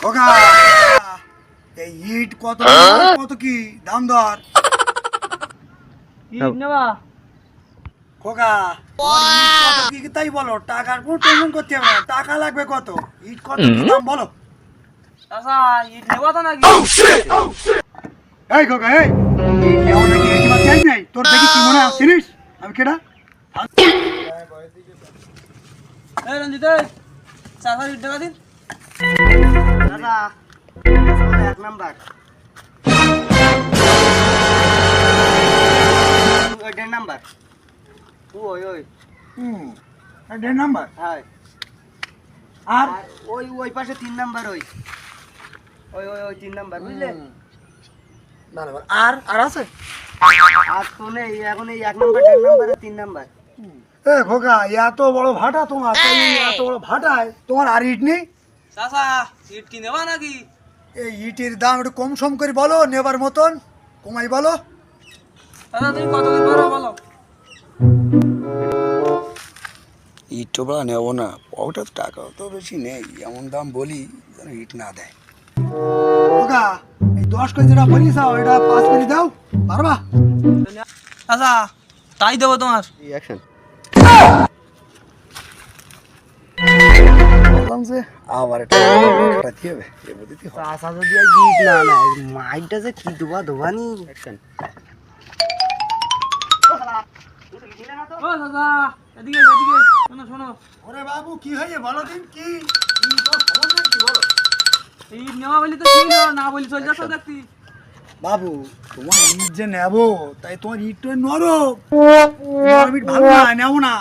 খোকা এই ইট কত কত কি দাম দর? ইট নেবা? খোকা ইট কত কি তাই বলো, টাকার কোনো টেনশন করতে হবে না, টাকা লাগবে কত, ইট কত কি দাম বলো। চাচা ইট নেবা তো নাকি? এই খোকা এই ইট নেওয়া নাকি এই মাছ যাই নাই, তোর দেখি কি মনে আসছিস আমি কেডা? এই রঞ্জিত চাচা ইট টাকা দিন। দাদা এক নাম্বার দেড় নাম্বার ওই ওই দেড় নাম্বার হ্যাঁ আর আর ওই ওই পাশে 3 নাম্বার ওই ওই ওই ওই 3 নাম্বার বুঝলে? আর আর আছে? আর তো নেই এখন, এই 1 নাম্বার 1.5 নাম্বার আর 3 নাম্বার। এ খোকা এত বড় ভাটা তোমার, তাই এত বড় ভাটায় তোমার আর ইট নেই? চাচা ইট কি নেবা নাকি? এই ইটের দাম একটু কম সম করে বলো, নেবার মতন কমাই বলো। চাচা তুমি কত করে পারো বলো? ইট তো বলা নেবো না, পকেটে তো টাকা তো বেশি নেই, এমন দাম বলি যেন ইট না দেয়। খোকা এই 10 কেজি যেটা বলিস ওইটা 5 কেজি দাও, পারবা? চাচা তাই দেবো তোমার। অ্যাকশন বললাম যে আবার এটা খাটাতে হবে, এ বুঝতে হবে। চাচা যদি আর গিট না না মাইকটা যে কি দুবা দোবানি। অ্যাকশন ও চাচা এদিকে এদিকে শোনো শোনো, ওরে বাবু কি হয়েছে বলো দিন, কি কি তোর সমস্যা কি বলো? ইট নেওয়া বলি তো ঠিক না বলি চল যাচ্ছ দেখতি। বাবু তোমার ইট যে নেবো তাই তোমার ইট তো নরম, ইট ভালো না নেবো না।